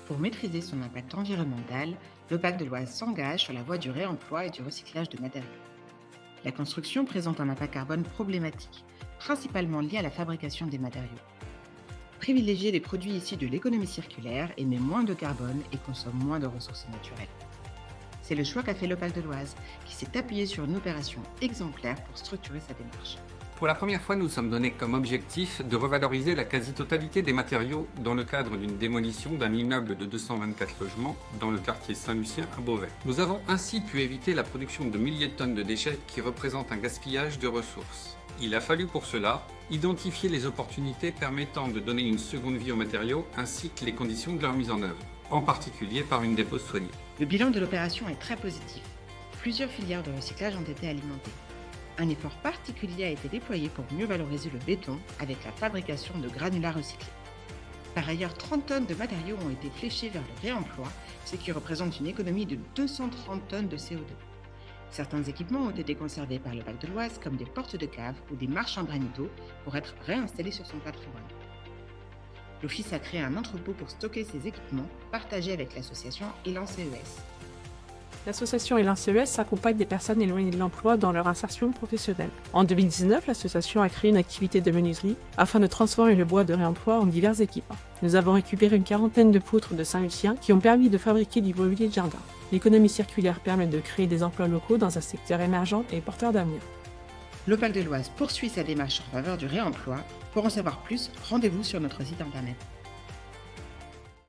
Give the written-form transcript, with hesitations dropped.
Pour maîtriser son impact environnemental, l'OPAC de l'Oise s'engage sur la voie du réemploi et du recyclage de matériaux. La construction présente un impact carbone problématique, principalement lié à la fabrication des matériaux. Privilégier les produits issus de l'économie circulaire émet moins de carbone et consomme moins de ressources naturelles. C'est le choix qu'a fait l'OPAC de l'Oise, qui s'est appuyé sur une opération exemplaire pour structurer sa démarche. Pour la première fois, nous sommes donnés comme objectif de revaloriser la quasi-totalité des matériaux dans le cadre d'une démolition d'un immeuble de 224 logements dans le quartier Saint-Lucien à Beauvais. Nous avons ainsi pu éviter la production de milliers de tonnes de déchets qui représentent un gaspillage de ressources. Il a fallu pour cela identifier les opportunités permettant de donner une seconde vie aux matériaux ainsi que les conditions de leur mise en œuvre, en particulier par une dépose soignée. Le bilan de l'opération est très positif. Plusieurs filières de recyclage ont été alimentées. Un effort particulier a été déployé pour mieux valoriser le béton avec la fabrication de granulats recyclés. Par ailleurs, 30 tonnes de matériaux ont été fléchées vers le réemploi, ce qui représente une économie de 230 tonnes de CO2. Certains équipements ont été conservés par le Bac de l'Oise comme des portes de cave ou des marches en granito pour être réinstallés sur son patrimoine. L'Office a créé un entrepôt pour stocker ces équipements, partagé avec l'association Élan CES. L'association Élan CES accompagne des personnes éloignées de l'emploi dans leur insertion professionnelle. En 2019, l'association a créé une activité de menuiserie afin de transformer le bois de réemploi en divers équipements. Nous avons récupéré une quarantaine de poutres de Saint-Lucien qui ont permis de fabriquer du mobilier de jardin. L'économie circulaire permet de créer des emplois locaux dans un secteur émergent et porteur d'avenir. L'OPAC de l'Oise poursuit sa démarche en faveur du réemploi. Pour en savoir plus, rendez-vous sur notre site internet.